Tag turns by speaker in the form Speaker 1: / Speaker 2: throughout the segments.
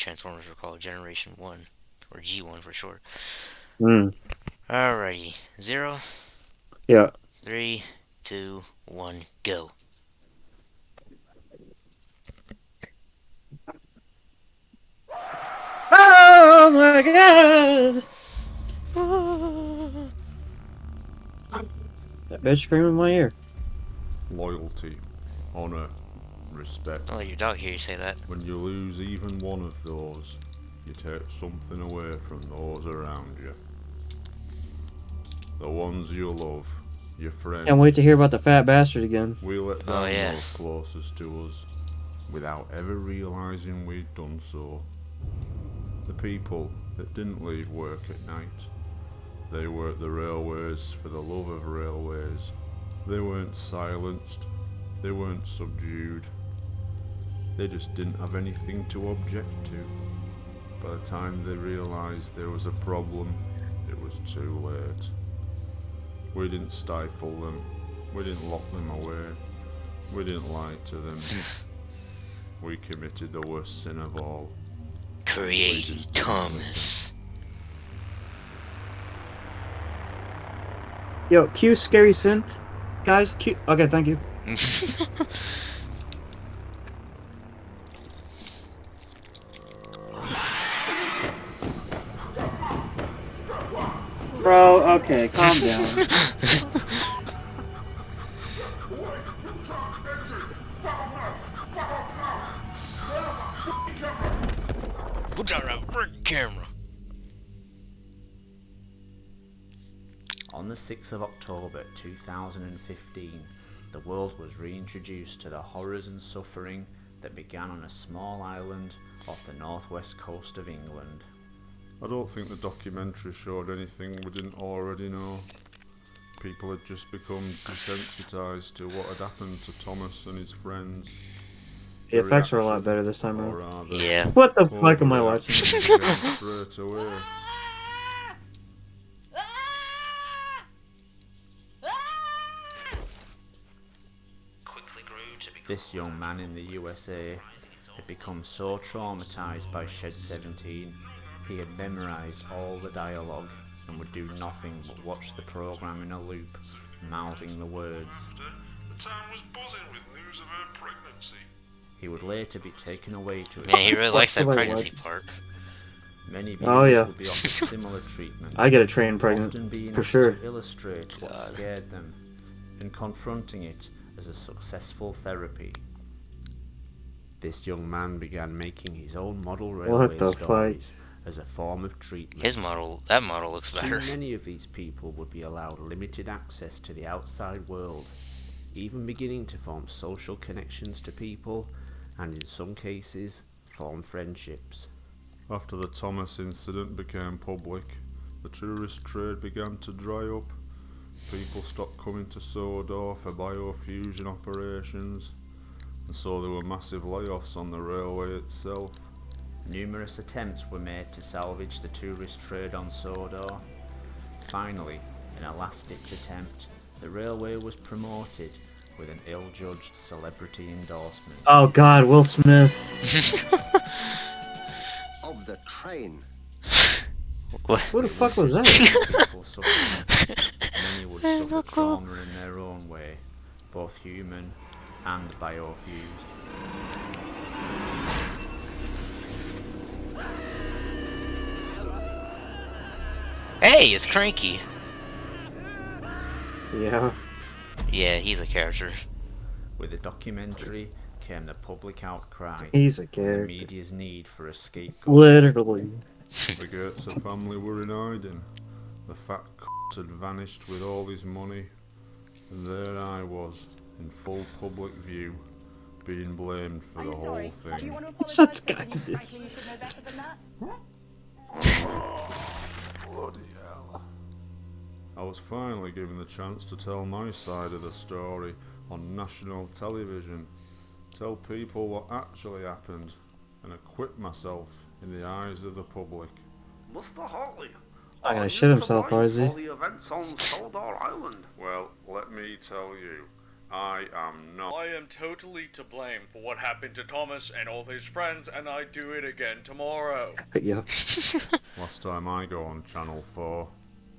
Speaker 1: Transformers were called, Generation 1, or G1 for short.
Speaker 2: Mm.
Speaker 1: Alrighty, 0,
Speaker 2: Yeah.
Speaker 1: 3, 2, 1, go.
Speaker 2: Oh my god! That bitch screaming in my ear.
Speaker 3: Loyalty, honor, respect.
Speaker 1: I'll let your dog hear you say that.
Speaker 3: When you lose even one of those, you take something away from those around you. The ones you love, your friends.
Speaker 2: Can't wait to hear about the fat bastard again.
Speaker 3: We let down
Speaker 1: yeah.
Speaker 3: those closest to us, without ever realising we'd done so. The people that didn't leave work at night. They worked the railways for the love of railways. They weren't silenced. They weren't subdued. They just didn't have anything to object to. By the time they realised there was a problem, it was too late. We didn't stifle them. We didn't lock them away. We didn't lie to them. We committed the worst sin of all.
Speaker 1: Creating Thomas.
Speaker 2: Yo, cue scary synth. Guys, cue. Okay, thank you. Bro, okay, calm down.
Speaker 1: Put down that freaking camera.
Speaker 4: On the 6th of October 2015, the world was reintroduced to the horrors and suffering that began on a small island off the northwest coast of England.
Speaker 3: I don't think the documentary showed anything we didn't already know. People had just become desensitised to what had happened to Thomas and his friends.
Speaker 2: The effects are a lot better this time
Speaker 3: Or
Speaker 2: around.
Speaker 3: rather,
Speaker 1: Yeah.
Speaker 2: What the fuck am I watching?
Speaker 3: straight away.
Speaker 4: This young man in the USA had become so traumatised by Shed 17, he had memorised all the dialogue and would do nothing but watch the programme in a loop, mouthing the words.
Speaker 3: The town was buzzing with news of her pregnancy.
Speaker 4: He would later be taken away to
Speaker 1: Man, he really likes that
Speaker 2: What's the
Speaker 1: pregnancy
Speaker 2: word?
Speaker 1: part.
Speaker 4: Many
Speaker 2: Oh,
Speaker 4: viewers
Speaker 2: yeah.
Speaker 4: would be offered similar treatment,
Speaker 2: I get a train
Speaker 4: often
Speaker 2: pregnant,
Speaker 4: being
Speaker 2: for
Speaker 4: asked
Speaker 2: sure.
Speaker 4: to illustrate what
Speaker 1: God.
Speaker 4: scared them and confronting it as a successful therapy. This young man began making his own model railway
Speaker 2: the
Speaker 4: stories as a form of treatment.
Speaker 1: That model looks better.
Speaker 4: Too many of these people would be allowed limited access to the outside world, even beginning to form social connections to people, and in some cases, form friendships.
Speaker 3: After the Thomas incident became public, the tourist trade began to dry up. People stopped coming to Sodor for biofusion operations, and so there were massive layoffs on the railway itself.
Speaker 4: Numerous attempts were made to salvage the tourist trade on Sodor. Finally, in a last-ditch attempt, the railway was promoted with an ill-judged celebrity endorsement.
Speaker 2: Oh god, Will Smith.
Speaker 5: Of the train.
Speaker 2: Who the fuck was that?
Speaker 4: People suffered. Many would suffer trauma in their own way, both human and biofused.
Speaker 1: Hey, it's Cranky.
Speaker 2: Yeah.
Speaker 1: Yeah, he's a character.
Speaker 4: With the documentary came the public outcry
Speaker 2: He's a
Speaker 4: and the
Speaker 2: character.
Speaker 4: media's need for a scapegoat.
Speaker 2: Literally.
Speaker 3: The Gates family were in hiding. The fat had vanished with all his money, and there I was, in full public view, being blamed for the whole thing.
Speaker 2: Such guy to this.
Speaker 3: Bloody hell. I was finally given the chance to tell my side of the story on national television, tell people what actually happened, and acquit myself in the eyes of the public.
Speaker 5: Mr. Hartley,
Speaker 2: Not gonna shit himself, is he?
Speaker 5: all the events on Sodor Island.
Speaker 3: Well, let me tell you, I am not.
Speaker 6: I am totally to blame for what happened to Thomas and all his friends, and I do it again tomorrow.
Speaker 2: Yeah.
Speaker 3: Last time I go on Channel 4.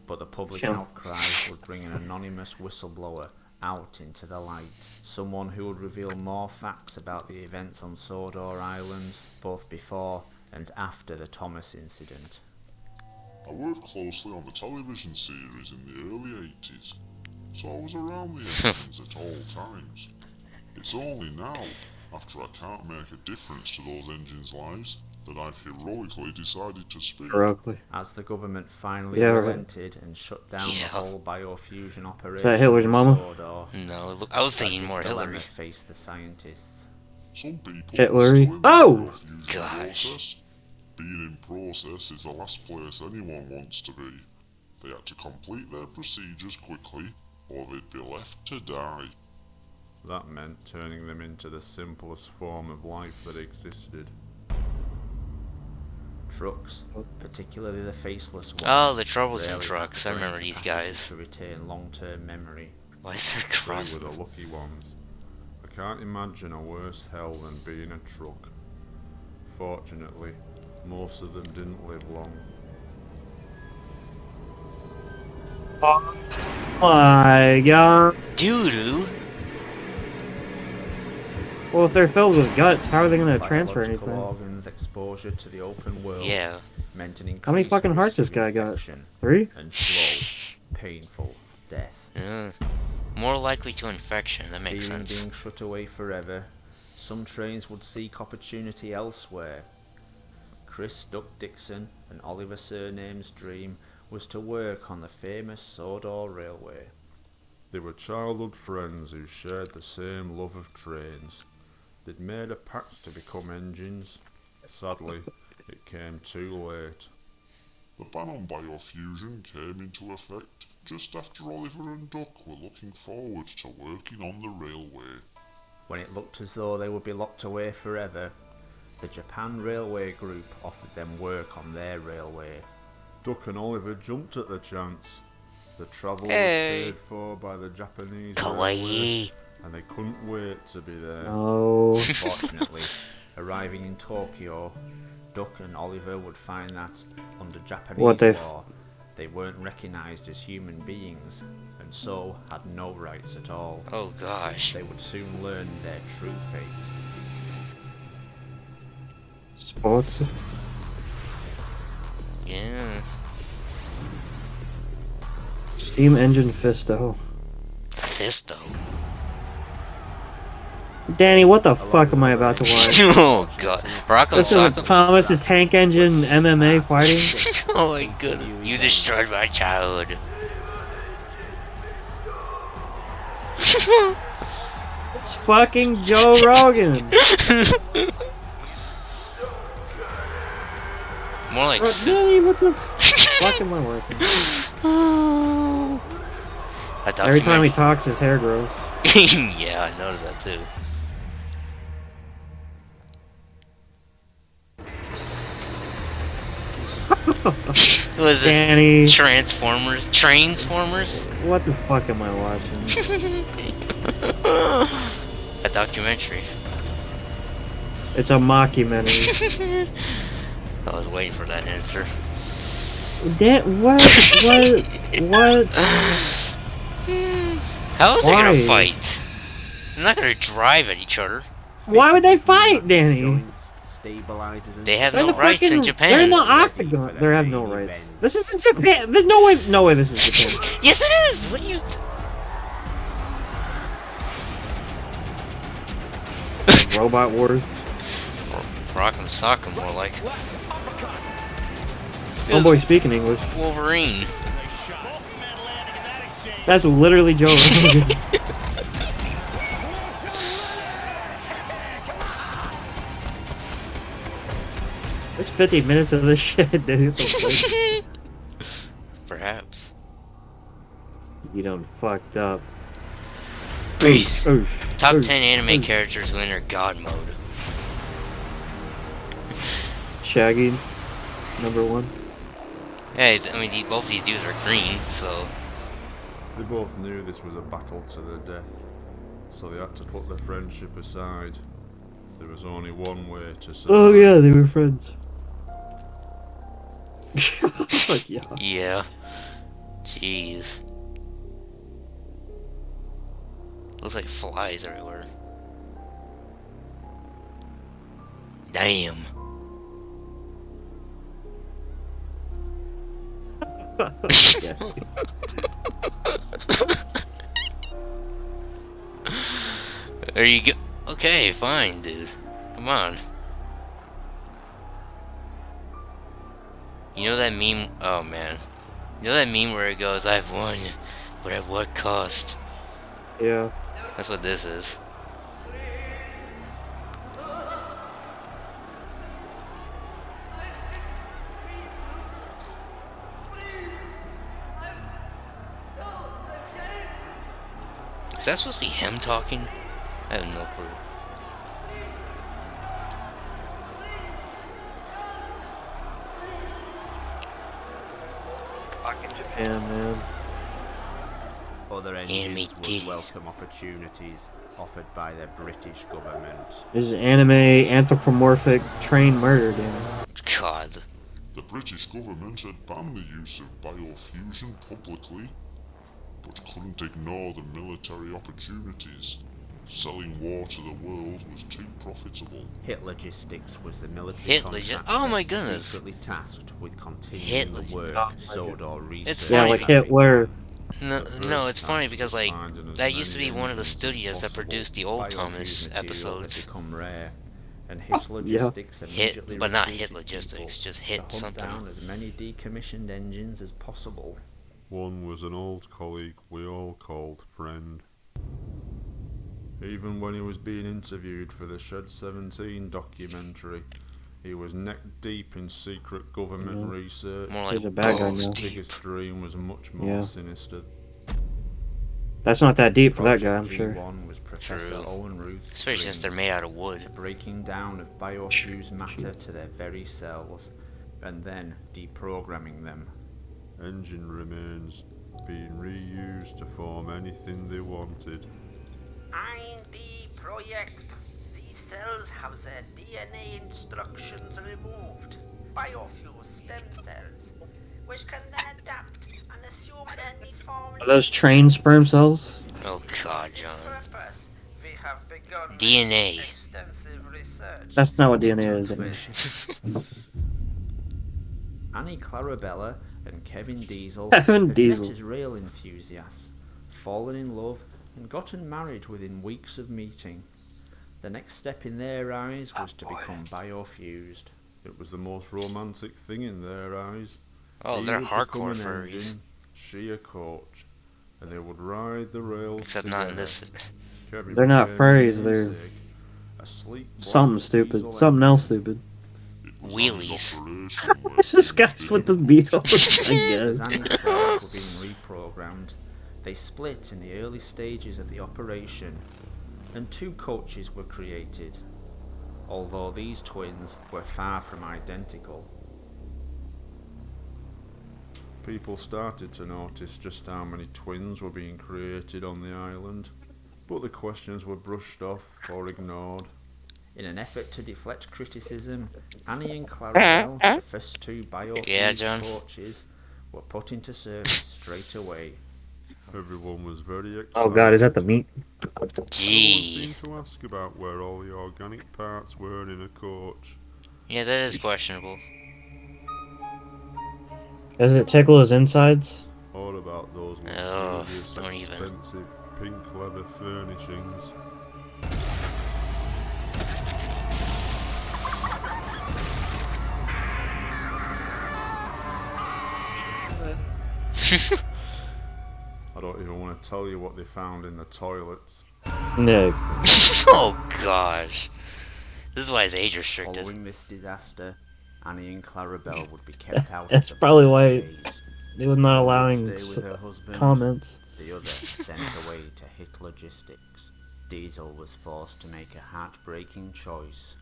Speaker 4: But the public
Speaker 2: Sure.
Speaker 4: outcry would bring an anonymous whistleblower out into the light. Someone who would reveal more facts about the events on Sodor Island, both before and after the Thomas incident.
Speaker 7: I worked closely on the television series in the early 80s, so I was around the engines at all times. It's only now, after I can't make a difference to those engines' lives, that I've heroically decided to speak.
Speaker 2: Heroically.
Speaker 4: As the government finally
Speaker 2: Yeah, right.
Speaker 4: relented and shut down the whole biofusion operation
Speaker 2: that Hitler's
Speaker 4: on
Speaker 2: mama?
Speaker 4: Sodor,
Speaker 1: No, look, I was thinking more
Speaker 4: dilemma
Speaker 1: Hillary.
Speaker 4: faced the scientists.
Speaker 7: Some people
Speaker 2: Hitler.
Speaker 7: are still in the
Speaker 2: Oh!
Speaker 7: biofusion
Speaker 1: Gosh.
Speaker 7: process. Being in process is the last place anyone wants to be. They had to complete their procedures quickly, or they'd be left to die.
Speaker 3: That meant turning them into the simplest form of life that existed.
Speaker 4: Trucks, particularly the faceless ones.
Speaker 1: Oh, the troublesome
Speaker 4: rarely
Speaker 1: trucks.
Speaker 4: have
Speaker 1: I remember
Speaker 4: brain
Speaker 1: these
Speaker 4: capacity
Speaker 1: guys.
Speaker 4: to retain long-term memory.
Speaker 1: Why is there a
Speaker 3: They
Speaker 1: cross?
Speaker 3: were the lucky ones. I can't imagine a worse hell than being a truck. Fortunately, most of them didn't live long.
Speaker 2: Oh my god.
Speaker 1: Doo-doo?
Speaker 2: Well, if they're filled with guts, how are they gonna transfer
Speaker 4: Biological
Speaker 2: anything?
Speaker 4: organs exposure to the open world
Speaker 1: Yeah.
Speaker 4: meant an
Speaker 2: How many
Speaker 4: increased
Speaker 2: fucking hearts
Speaker 4: risk
Speaker 2: this guy
Speaker 4: of
Speaker 2: got?
Speaker 4: infection
Speaker 2: 3?
Speaker 4: and slow, painful death.
Speaker 1: Yeah. More likely to infection, that makes
Speaker 4: Fearing
Speaker 1: sense.
Speaker 4: being shut away forever, some trains would seek opportunity elsewhere. Chris Duck Dixon and Oliver Surname's dream was to work on the famous Sodor Railway.
Speaker 3: They were childhood friends who shared the same love of trains. They'd made a pact to become engines. Sadly, it came too late.
Speaker 7: The ban on biofusion came into effect just after Oliver and Duck were looking forward to working on the railway.
Speaker 4: When it looked as though they would be locked away forever, the Japan Railway Group offered them work on their railway.
Speaker 3: Duck and Oliver jumped at the chance. The travel
Speaker 1: Hey.
Speaker 3: was paid for by the Japanese
Speaker 1: Kawaii.
Speaker 3: railway, and they couldn't wait to be there.
Speaker 2: No.
Speaker 4: Unfortunately, arriving in Tokyo, Duck and Oliver would find that, under Japanese law, they weren't recognised as human beings, and so had no rights at all.
Speaker 1: Oh gosh.
Speaker 4: They would soon learn their true fate.
Speaker 2: Sports.
Speaker 1: Yeah.
Speaker 2: Steam engine Fisto.
Speaker 1: Fisto.
Speaker 2: Danny, what the fuck am I about to watch?
Speaker 1: Oh god. Rock'em
Speaker 2: This is
Speaker 1: Sock'em.
Speaker 2: Thomas's tank engine MMA fighting.
Speaker 1: Oh my goodness. You destroyed my childhood.
Speaker 2: It's fucking Joe Rogan.
Speaker 1: More like
Speaker 2: Danny, what the fuck am I working? Every time he talks, his hair grows.
Speaker 1: Yeah, I noticed that too. Was this
Speaker 2: Danny,
Speaker 1: Transformers? Transformers?
Speaker 2: what the fuck am I watching?
Speaker 1: A documentary.
Speaker 2: It's a mockumentary.
Speaker 1: I was waiting for that answer.
Speaker 2: Dan, what?
Speaker 1: How is they gonna
Speaker 2: Why?
Speaker 1: fight? They're not gonna drive at each other.
Speaker 2: Why would they fight, Danny?
Speaker 4: Joints, stabilizers, and
Speaker 1: They have
Speaker 2: They're in
Speaker 1: no
Speaker 2: the
Speaker 1: rights in
Speaker 2: fucking-
Speaker 1: Japan.
Speaker 2: They're in the octagon. They have no rights. This isn't Japan. There's no way this is Japan.
Speaker 1: Yes, it is. What do you?
Speaker 2: Robot Wars.
Speaker 1: Rock'em Sock'em, more like.
Speaker 2: Homeboy speaking English.
Speaker 1: Wolverine.
Speaker 2: That's literally Joe Rogan. There's 50 minutes of this shit, dude.
Speaker 1: Perhaps.
Speaker 2: You done fucked up.
Speaker 1: Peace.
Speaker 2: Oof.
Speaker 1: Top
Speaker 2: Oof.
Speaker 1: 10 anime
Speaker 2: Oof.
Speaker 1: characters who enter God mode.
Speaker 2: Shaggy, number 1.
Speaker 1: Hey, I mean, both these dudes are green, so.
Speaker 3: They both knew this was a battle to the death. so they had to put their friendship aside. There was only one way to survive.
Speaker 2: Oh yeah, they were friends. Like, yeah.
Speaker 1: Yeah. Jeez. Looks like flies everywhere. Damn.
Speaker 2: Yeah.
Speaker 1: There you go. Okay, fine, dude. Come on. You know that meme? Oh man. You know that meme where it goes, "I've won, but at what cost?"
Speaker 2: Yeah.
Speaker 1: That's what this is. Is that supposed to be him talking? I have no clue.
Speaker 2: Fucking Japan, man.
Speaker 4: Other
Speaker 1: Enemy
Speaker 4: engines
Speaker 1: titties.
Speaker 4: would welcome opportunities offered by the British government.
Speaker 2: This is anime anthropomorphic train murder, damn.
Speaker 1: God.
Speaker 7: The British government had banned the use of biofusion publicly, but couldn't ignore the military opportunities. Selling war to the world was too profitable.
Speaker 4: Hit Logistics was the military
Speaker 1: Hit Logi-
Speaker 4: contractor
Speaker 1: oh my goodness.
Speaker 4: secretly tasked with continuing
Speaker 1: Hit
Speaker 4: the
Speaker 1: Logi-
Speaker 4: work
Speaker 2: Oh my
Speaker 4: Sodor research.
Speaker 1: It's
Speaker 2: Yeah,
Speaker 1: funny.
Speaker 2: like Hitler.
Speaker 1: No,
Speaker 3: The
Speaker 1: no,
Speaker 3: first
Speaker 1: it's funny
Speaker 3: task
Speaker 1: because
Speaker 3: was
Speaker 1: like
Speaker 3: finding as
Speaker 1: that used to
Speaker 3: many
Speaker 1: be one of the
Speaker 3: engines as
Speaker 1: studios that
Speaker 3: possible.
Speaker 1: produced the old
Speaker 4: Biofused
Speaker 1: Thomas
Speaker 4: material had
Speaker 1: episodes.
Speaker 4: become rare, and Hit
Speaker 2: Yeah.
Speaker 4: Logistics immediately
Speaker 1: Hit, but not
Speaker 4: recruited
Speaker 1: Hit Logistics,
Speaker 4: people
Speaker 1: just
Speaker 4: to
Speaker 1: Hit
Speaker 4: hunt
Speaker 1: something.
Speaker 4: down as many decommissioned engines as possible.
Speaker 3: One was an old colleague we all called friend. Even when he was being interviewed for the Shed 17 documentary, he was neck deep in secret government
Speaker 2: Yeah.
Speaker 3: research.
Speaker 1: More
Speaker 2: He's
Speaker 1: like
Speaker 2: a bad guy
Speaker 1: balls
Speaker 2: now.
Speaker 3: His
Speaker 1: deep.
Speaker 3: biggest dream was much more
Speaker 2: Yeah.
Speaker 3: sinister.
Speaker 2: That's not that deep for that guy, I'm
Speaker 4: Project
Speaker 2: sure.
Speaker 4: G1 was Professor
Speaker 1: True.
Speaker 4: Owen Ruth's
Speaker 1: Especially since they're
Speaker 4: dream.
Speaker 1: made out of wood.
Speaker 4: The breaking down of biofused matter to their very cells, and then deprogramming them.
Speaker 3: Engine remains being reused to form anything they wanted.
Speaker 8: In the project, these cells have their DNA instructions removed. Biofuse stem cells, which can then adapt and assume any form.
Speaker 2: Are those trained sperm cells?
Speaker 1: Oh God,
Speaker 8: For this
Speaker 1: John.
Speaker 8: purpose, we have begun
Speaker 1: DNA.
Speaker 8: extensive research.
Speaker 2: That's not what DNA is,
Speaker 8: into
Speaker 2: anyway.
Speaker 8: twins.
Speaker 4: Annie Clarabella and Kevin Diesel
Speaker 2: Kevin
Speaker 4: had
Speaker 2: Diesel.
Speaker 4: met as real enthusiasts, fallen in love, and gotten married within weeks of meeting. The next step in their eyes was to become biofused.
Speaker 3: It was the most romantic thing in their eyes.
Speaker 1: Oh,
Speaker 3: He
Speaker 1: they're
Speaker 3: would become
Speaker 1: hardcore
Speaker 3: an
Speaker 1: furries.
Speaker 3: engine, she a coach, and they would ride the rails
Speaker 1: Except
Speaker 3: together.
Speaker 1: not in this.
Speaker 3: Kevin
Speaker 2: They're not
Speaker 3: became
Speaker 2: furries,
Speaker 3: his
Speaker 2: they're
Speaker 3: namesake, a sleek black
Speaker 2: something stupid.
Speaker 3: diesel
Speaker 2: Something else stupid.
Speaker 7: It was
Speaker 1: Wheelies.
Speaker 7: an operation where
Speaker 2: It's just
Speaker 7: things
Speaker 2: guys with
Speaker 7: didn't
Speaker 2: the Beatles, I
Speaker 4: As
Speaker 2: guess.
Speaker 4: Annie's cells were being reprogrammed, they split in the early stages of the operation, and two coaches were created, although these twins were far from identical.
Speaker 3: People started to notice just how many twins were being created on the island, but the questions were brushed off or ignored.
Speaker 4: In an effort to deflect criticism, Annie and Clarabelle, the first two biofused
Speaker 1: Yeah, John.
Speaker 4: coaches, were put into service straight away.
Speaker 3: Everyone was very excited.
Speaker 2: Oh god, is that the meat?
Speaker 3: No one
Speaker 1: Gee.
Speaker 3: seemed to ask about where all the organic parts were in a coach.
Speaker 1: Yeah, that is questionable.
Speaker 2: Does it tickle his insides?
Speaker 3: Or about those
Speaker 1: Oh,
Speaker 3: luxurious,
Speaker 1: don't even.
Speaker 3: expensive pink leather furnishings. I don't even want to tell you what they found in the toilets.
Speaker 2: No.
Speaker 1: Oh gosh. This is why it's age restricted.
Speaker 4: Following this disaster, Annie and Clarabelle would be kept out
Speaker 2: That's
Speaker 4: of the
Speaker 2: probably
Speaker 4: public
Speaker 2: why
Speaker 4: gaze.
Speaker 2: they were not
Speaker 4: One would
Speaker 2: allowing
Speaker 4: stay with her husband,
Speaker 2: comments.
Speaker 4: the other sent away to Hit Logistics. Diesel was forced to make a heartbreaking choice.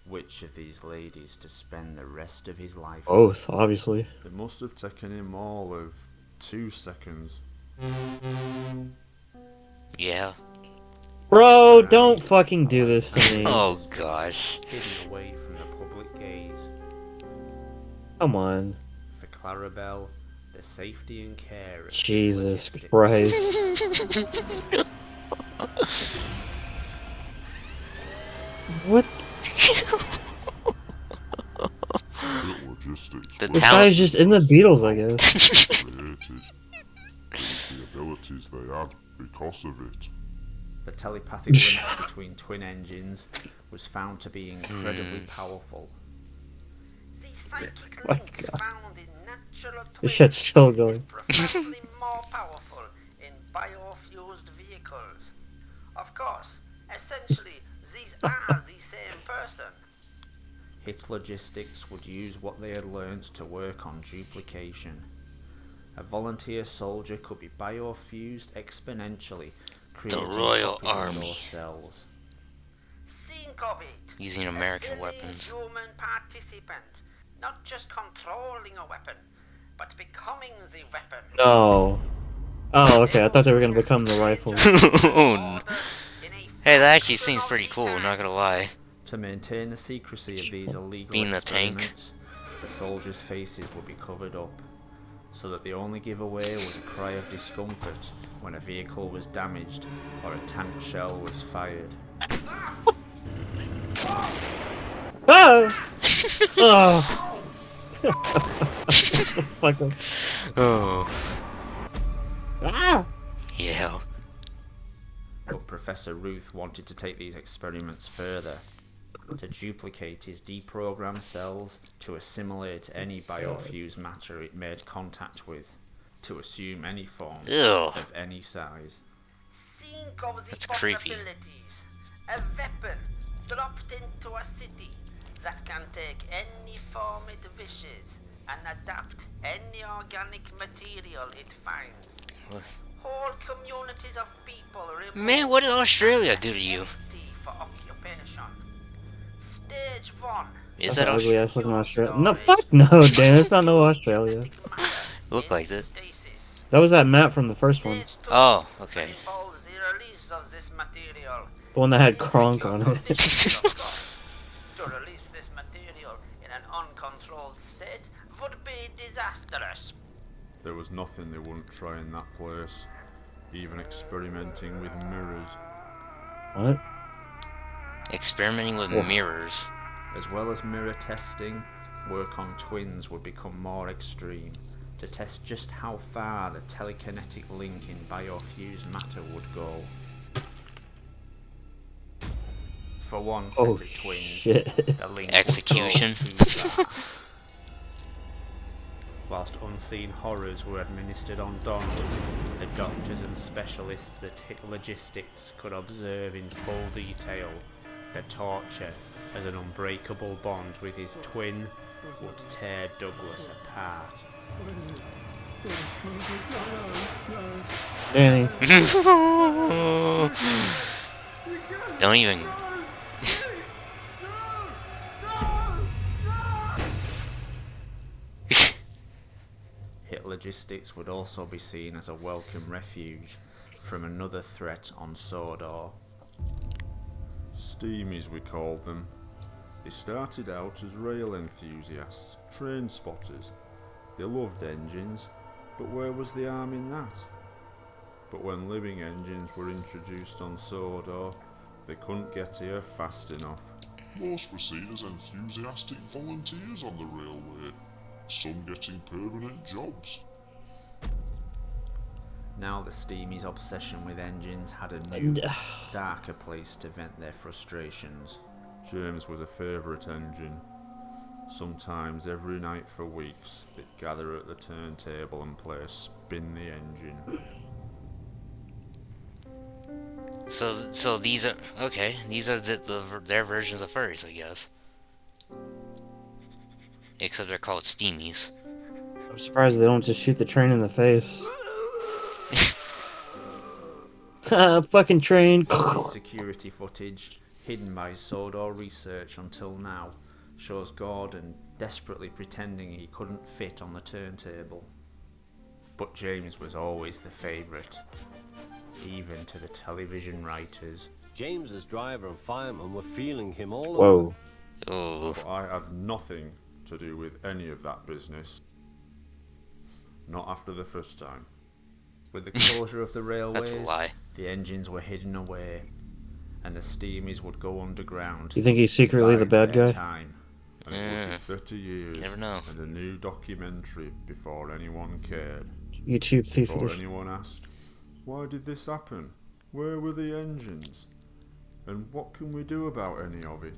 Speaker 4: Which of these ladies to spend the rest of his life with?
Speaker 2: Both, obviously.
Speaker 3: It must have taken him all of 2 seconds.
Speaker 1: Yeah.
Speaker 2: Bro, don't fucking do this to me.
Speaker 1: Oh gosh.
Speaker 4: hidden away from the public gaze.
Speaker 2: Come on.
Speaker 4: For Clarabelle, the safety and care of
Speaker 2: Jesus
Speaker 4: logistics.
Speaker 2: Christ. What?
Speaker 7: Logistics
Speaker 1: The
Speaker 7: were
Speaker 2: This
Speaker 1: talent-
Speaker 2: guy's just in the Beatles, I guess.
Speaker 7: created. It was the abilities they had because of it.
Speaker 4: The telepathic links between twin engines was found to be incredibly powerful.
Speaker 8: The psychic
Speaker 2: My
Speaker 8: links
Speaker 2: God.
Speaker 8: found in natural
Speaker 2: This
Speaker 8: twins
Speaker 2: shit's still
Speaker 8: is
Speaker 2: going.
Speaker 8: profoundly more powerful in biofused vehicles. Of course, essentially, these are the same person.
Speaker 4: Hit Logistics would use what they had learnt to work on duplication. A volunteer soldier could be biofused exponentially, creating
Speaker 1: Royal
Speaker 4: copies of
Speaker 1: Army.
Speaker 4: those cells.
Speaker 8: Think of it.
Speaker 1: Using
Speaker 8: A
Speaker 1: American
Speaker 8: willing
Speaker 1: weapons.
Speaker 8: human participant, not just controlling a weapon, but becoming the weapon.
Speaker 2: No. Oh, okay. I thought they were gonna become the rifle.
Speaker 1: Hey, that actually seems pretty cool, not gonna lie.
Speaker 4: To maintain the secrecy of these illegal
Speaker 1: Being the tank.
Speaker 4: experiments, the soldiers' faces would be covered up, so that the only giveaway was a cry of discomfort when a vehicle was damaged or a tank shell was fired.
Speaker 2: Ah! Oh. Fuck him.
Speaker 1: Oh.
Speaker 2: Ah!
Speaker 1: Yeah.
Speaker 4: But Professor Ruth wanted to take these experiments further, to duplicate his deprogrammed cells, to assimilate any biofused matter it made contact with, to assume any form
Speaker 1: Ew.
Speaker 4: of any size.
Speaker 8: Think of the
Speaker 1: That's creepy.
Speaker 8: possibilities. A weapon dropped into a city that can take any form it wishes and adapt any organic material it finds. Whole communities of people removed
Speaker 1: Man, what did Australia do to you?
Speaker 8: empty for occupation. Stage 1.
Speaker 1: Is
Speaker 2: That's
Speaker 1: that
Speaker 2: ugly
Speaker 1: Australia?
Speaker 2: ass looking Australia. No, fuck no, Dan. It's not no Australia.
Speaker 1: Look like it.
Speaker 8: Stasis.
Speaker 2: That was that map from the first one.
Speaker 8: Stage 2
Speaker 1: Oh, okay.
Speaker 8: involves the release of this material.
Speaker 2: The one that had
Speaker 8: In
Speaker 2: Kronk
Speaker 8: secure
Speaker 2: on it.
Speaker 8: conditions, of course. To release this material in an uncontrolled state would be disastrous.
Speaker 3: There was nothing they wouldn't try in that place, even experimenting with mirrors.
Speaker 2: What?
Speaker 1: Experimenting with mirrors.
Speaker 4: As well as mirror testing, work on twins would become more extreme, to test just how far the telekinetic link in biofused matter would go. For one set
Speaker 2: Oh,
Speaker 4: of twins,
Speaker 2: shit.
Speaker 4: the link
Speaker 1: Execution.
Speaker 4: would go too far. Whilst unseen horrors were administered on Donald, the doctors and specialists at Hit Logistics could observe in full detail the torture as an unbreakable bond with his twin would tear Douglas apart.
Speaker 2: Danny.
Speaker 1: Don't even.
Speaker 4: Hit Logistics would also be seen as a welcome refuge from another threat on Sodor.
Speaker 3: Steamies, we called them. They started out as rail enthusiasts, train spotters. They loved engines, but where was the harm in that? But when living engines were introduced on Sodor, they couldn't get here fast enough.
Speaker 7: Most were seen as enthusiastic volunteers on the railway, some getting permanent jobs.
Speaker 4: Now the Steamies' obsession with engines had a new, darker place to vent their frustrations.
Speaker 3: James was a favourite engine. Sometimes every night for weeks, they'd gather at the turntable and play Spin the Engine.
Speaker 1: So these are okay. These are their versions of furries, I guess. Except they're called steamies.
Speaker 2: I'm surprised they don't just shoot the train in the face. Fucking train.
Speaker 4: This security footage, hidden by Sodor research until now, shows Gordon desperately pretending he couldn't fit on the turntable. But James was always the favourite, even to the television writers.
Speaker 9: James's driver and fireman were feeling him all over.
Speaker 2: Whoa.
Speaker 1: Oh.
Speaker 3: But I had nothing to do with any of that business. Not after the first time.
Speaker 4: With the closure of the railways,
Speaker 1: That's a lie.
Speaker 4: the engines were hidden away, and the steamies would go underground.
Speaker 2: You think he's secretly the bad
Speaker 4: Their
Speaker 2: guy?
Speaker 4: time.
Speaker 3: And it would be 30 years
Speaker 1: You never know.
Speaker 3: and a new documentary before anyone cared.
Speaker 2: You cheap thief.
Speaker 3: Before anyone asked, why did this happen? Where were the engines? And what can we do about any of it?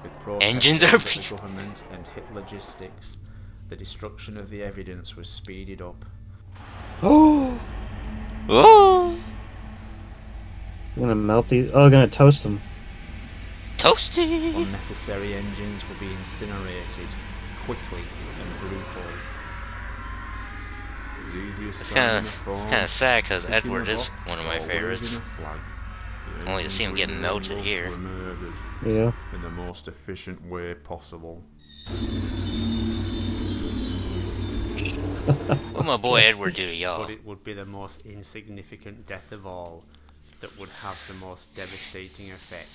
Speaker 4: With
Speaker 1: Engines are
Speaker 4: protesting the government and hit logistics, the destruction of the evidence was speeded up.
Speaker 2: Oh!
Speaker 1: Oh!
Speaker 2: I'm gonna melt these. Oh, I'm gonna toast them.
Speaker 1: Toasty!
Speaker 4: Unnecessary engines would be incinerated quickly and brutally.
Speaker 3: As easy as
Speaker 1: It's
Speaker 3: signing
Speaker 1: kind
Speaker 3: a
Speaker 1: of
Speaker 3: form,
Speaker 1: sad because
Speaker 3: ticking a
Speaker 1: Edward is
Speaker 3: box,
Speaker 1: one of my
Speaker 3: or
Speaker 1: favorites.
Speaker 3: waving a flag. The
Speaker 1: Only to see him
Speaker 3: engines
Speaker 1: get
Speaker 3: we
Speaker 1: melted
Speaker 3: loved
Speaker 1: here.
Speaker 3: were murdered
Speaker 2: Yeah.
Speaker 3: in the most efficient way possible.
Speaker 1: What my boy Edward do to y'all?
Speaker 4: But it would be the most insignificant death of all that would have the most devastating effect.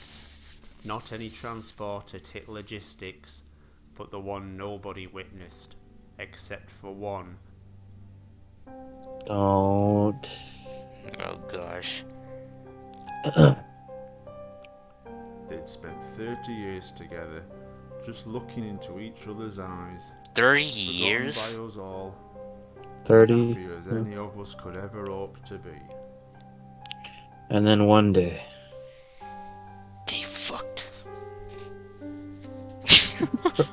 Speaker 4: Not any transport that hit logistics, but the one nobody witnessed, except for one.
Speaker 2: Don't.
Speaker 1: Oh gosh.
Speaker 3: They'd spent 30 years together, just looking into each other's eyes.
Speaker 1: 30
Speaker 3: forgotten
Speaker 1: years?
Speaker 3: by us all,
Speaker 2: 30.
Speaker 3: as happy as any of us could ever hope to be.
Speaker 2: And then one day.
Speaker 1: They fucked.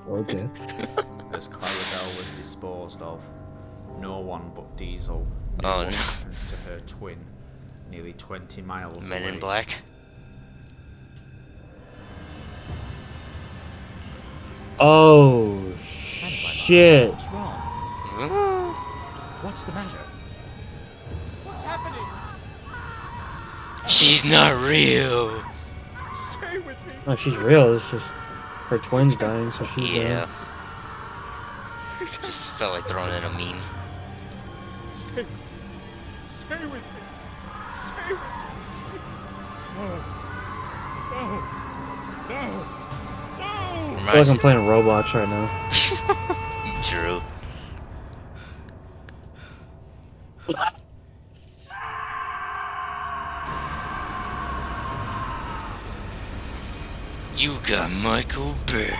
Speaker 2: Okay.
Speaker 4: As Clarabelle was disposed of, no one but Diesel knew
Speaker 1: Oh,
Speaker 4: what
Speaker 1: no.
Speaker 4: happened to her twin, nearly 20 miles
Speaker 1: Men
Speaker 4: away.
Speaker 1: in Black?
Speaker 2: Oh, shit.
Speaker 10: What's wrong? What's the matter? What's happening?
Speaker 1: She's not real.
Speaker 10: Stay with me.
Speaker 2: No, she's real. It's just her twin's dying, so she's
Speaker 1: Yeah.
Speaker 2: dead.
Speaker 1: Just felt like throwing in a meme.
Speaker 10: Stay with me. Stay with me. No. No. No. No.
Speaker 2: I feel like I'm playing Roblox right now.
Speaker 1: True. You got Michael Bird.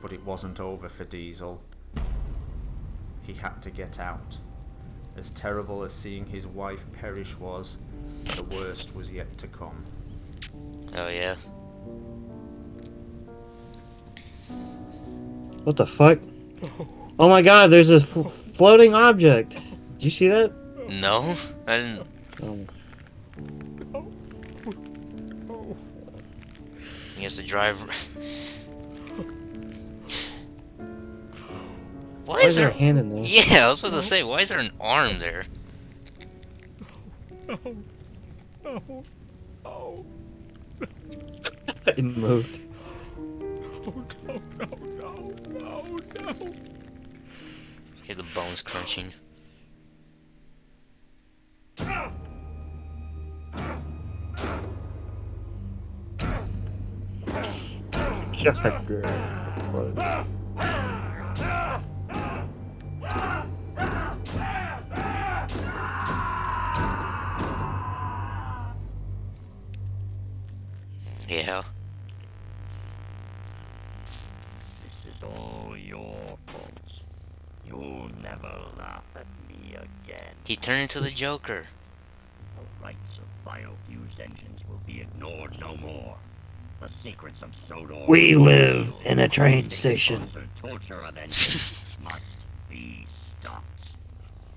Speaker 4: But it wasn't over for Diesel. He had to get out. As terrible as seeing his wife perish was, the worst was yet to come.
Speaker 1: Oh yeah.
Speaker 2: What the fuck? Oh my god, there's this floating object. Did you see that?
Speaker 1: No, I didn't.
Speaker 2: Oh.
Speaker 1: I guess the driver. Why is
Speaker 2: there
Speaker 1: there
Speaker 2: a hand in there?
Speaker 1: Yeah, I was about to say, why is there an arm there?
Speaker 10: No. No. No.
Speaker 2: It moved.
Speaker 10: No. No. No. No. No.
Speaker 1: Hear the bones crunching. Yeah.
Speaker 11: This is all your fault. You'll never laugh at me again.
Speaker 1: He turned into the Joker.
Speaker 11: The rights of biofused engines will be ignored no more. The secrets of Sodor.
Speaker 2: We live in a train station.
Speaker 11: Torture of engines must be stopped.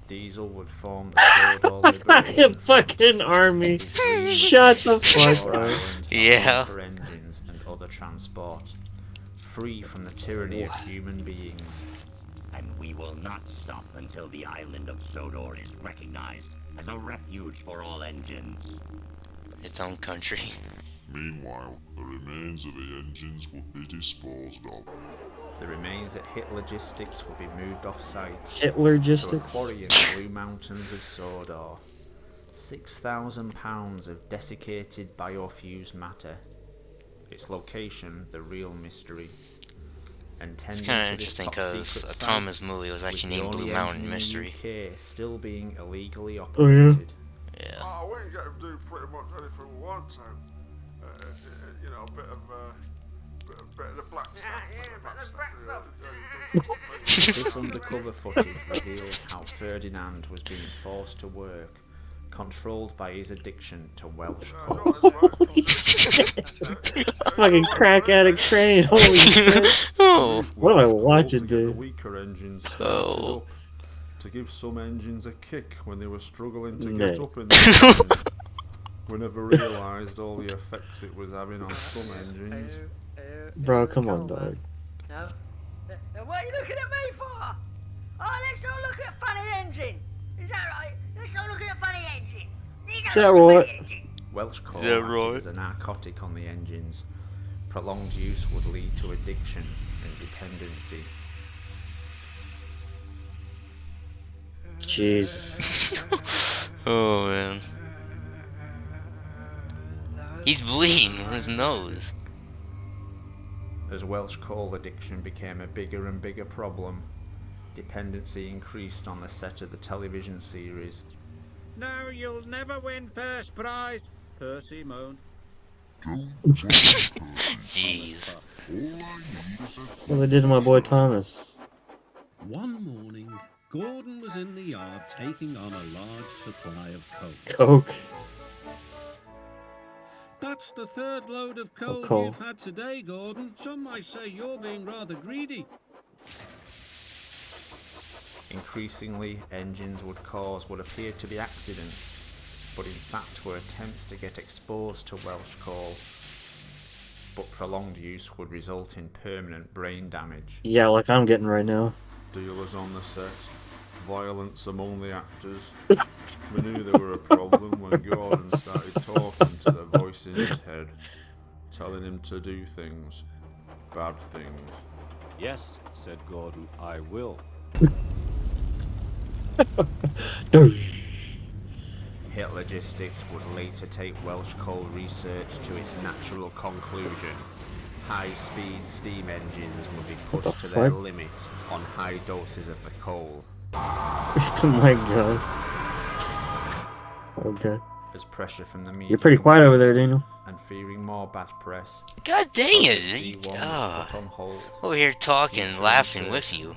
Speaker 4: Diesel would form the Sodor Liberation
Speaker 2: Fucking army. Shut the fuck up.
Speaker 1: Yeah.
Speaker 4: For engines and other transport, free from the tyranny of human beings.
Speaker 11: And we will not stop until the island of Sodor is recognized as a refuge for all engines.
Speaker 1: Its own country.
Speaker 7: Meanwhile, the remains of the engines would be disposed of.
Speaker 4: The remains at Hit Logistics would be moved off-site to a
Speaker 2: Hitlergistics.
Speaker 4: quarry in the Blue Mountains of Sodor. 6,000 pounds of desiccated biofused matter. Its location, the real mystery.
Speaker 1: It's kind of interesting because a Thomas movie was actually named Blue Mountain Mystery.
Speaker 4: UK still being illegally
Speaker 2: Oh,
Speaker 4: operated.
Speaker 1: Yeah.
Speaker 3: Oh, we can get him to do pretty much anything we want to. You know, a bit of the black stuff.
Speaker 4: This undercover footage reveals how Ferdinand was being forced to work, controlled by his addiction to Welsh coal.
Speaker 2: Fucking crack addict train. Holy shit.
Speaker 1: Oh.
Speaker 2: What am I watching, dude?
Speaker 3: The weaker engines started up to give some engines a kick when they were struggling to get up in the engine. We never realised all the effects it was having on some engines.
Speaker 2: Bro, come on, dog.
Speaker 12: No. What are you looking at me for? Oh, let's all look at funny engine. Is that right? Let's all look at funny engine.
Speaker 2: Is that right?
Speaker 4: Welsh coal
Speaker 1: Yeah,
Speaker 4: acted
Speaker 1: right.
Speaker 4: as a narcotic on the engines. Prolonged use would lead to addiction and dependency.
Speaker 2: Jesus.
Speaker 1: Oh man. He's bleeding on his nose.
Speaker 4: As Welsh coal addiction became a bigger and bigger problem, dependency increased on the set of the television series.
Speaker 10: No, you'll never win first prize. Percy moaned.
Speaker 1: Jeez.
Speaker 2: What they did to my boy Thomas.
Speaker 13: One morning, Gordon was in the yard taking on a large supply of coke.
Speaker 2: Coke.
Speaker 13: That's the third load of coal
Speaker 2: coal.
Speaker 13: you've had today, Gordon. Some might say you're being rather greedy.
Speaker 4: Increasingly, engines would cause what appeared to be accidents, but in fact were attempts to get exposed to Welsh coal. But prolonged use would result in permanent brain damage.
Speaker 2: Yeah, like I'm getting right now.
Speaker 3: Dealers on the set, violence among the actors. We knew there were a problem when Gordon started talking to the voice in his head, telling him to do things, bad things.
Speaker 9: Yes, said Gordon, I will.
Speaker 4: Hit Logistics would later take Welsh coal research to its natural conclusion. High-speed steam engines would be pushed to their limits on high doses of the coal.
Speaker 2: Oh my god. Okay.
Speaker 4: As pressure from the media
Speaker 2: You're pretty quiet over there,
Speaker 4: increased,
Speaker 2: Daniel.
Speaker 4: and fearing more bad press.
Speaker 1: God dang it!
Speaker 4: Project V1 was put on hold.
Speaker 1: Over here talking, laughing with you.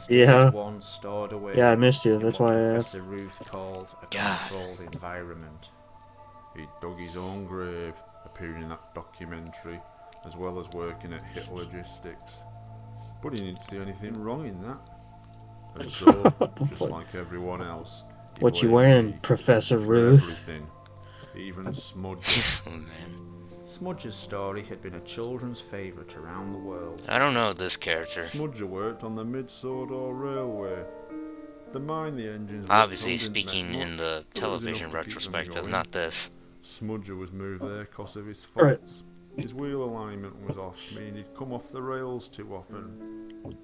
Speaker 2: Yeah.
Speaker 4: Stage 1 stored away
Speaker 2: Yeah, I missed you.
Speaker 4: in
Speaker 2: That's
Speaker 4: what
Speaker 2: why I asked.
Speaker 4: Professor Ruth called a
Speaker 1: God.
Speaker 4: controlled environment.
Speaker 3: He dug his own grave, appearing in that documentary, as well as working at Hit Logistics. But he didn't see anything wrong in that. And so, just like everyone else, he
Speaker 2: What you
Speaker 3: blamed
Speaker 2: wearing,
Speaker 3: me
Speaker 2: Professor
Speaker 3: for
Speaker 2: Ruth?
Speaker 3: everything, even Smudge.
Speaker 1: Oh man.
Speaker 4: Smudge's story had been a children's favourite around the world.
Speaker 1: I don't know this character.
Speaker 3: Smudger worked on the Mid-Sodor Railway. The mine the engines
Speaker 1: Obviously
Speaker 3: worked on didn't
Speaker 1: speaking
Speaker 3: make
Speaker 1: in
Speaker 3: much,
Speaker 1: the
Speaker 3: but it was
Speaker 1: television
Speaker 3: enough to keep them
Speaker 1: retrospective,
Speaker 3: going.
Speaker 1: not this.
Speaker 3: Smudger was moved there because of his
Speaker 2: Right.
Speaker 3: faults. His wheel alignment was off, meaning he'd come off the rails too often.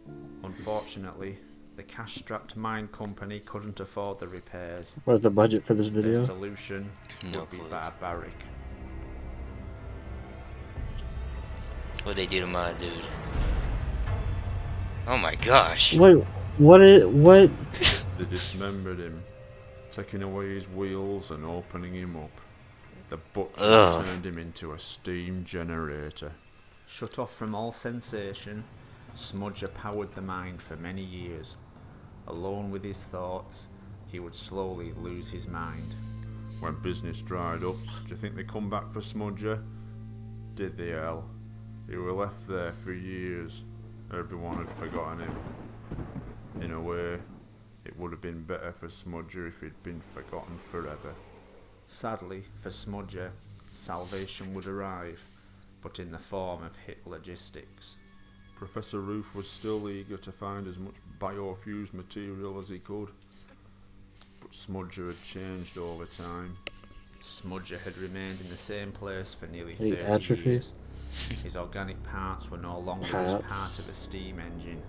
Speaker 4: Unfortunately, the cash-strapped mine company couldn't afford the repairs.
Speaker 2: What's the budget for this
Speaker 4: Their
Speaker 2: video?
Speaker 4: solution
Speaker 1: No
Speaker 4: would be
Speaker 1: clue.
Speaker 4: barbaric.
Speaker 1: What they do to my dude? Oh my gosh.
Speaker 2: What? What?
Speaker 3: They dismembered him, taking away his wheels and opening him up. The butcher
Speaker 1: Ugh.
Speaker 3: turned him into a steam generator.
Speaker 4: Shut off from all sensation, Smudger powered the mine for many years. Alone with his thoughts, he would slowly lose his mind.
Speaker 3: When business dried up, do you think they come back for Smudger? Did they, hell? He were left there for years. Everyone had forgotten him. In a way, it would have been better for Smudger if he'd been forgotten forever.
Speaker 4: Sadly, for Smudger, salvation would arrive, but in the form of Hit Logistics.
Speaker 3: Professor Ruth was still eager to find as much biofused material as he could. But Smudger had changed over time.
Speaker 4: Smudger had remained in the same place for nearly
Speaker 2: He
Speaker 4: 30
Speaker 2: atrophied?
Speaker 4: years. His organic parts were no longer just part of a steam engine.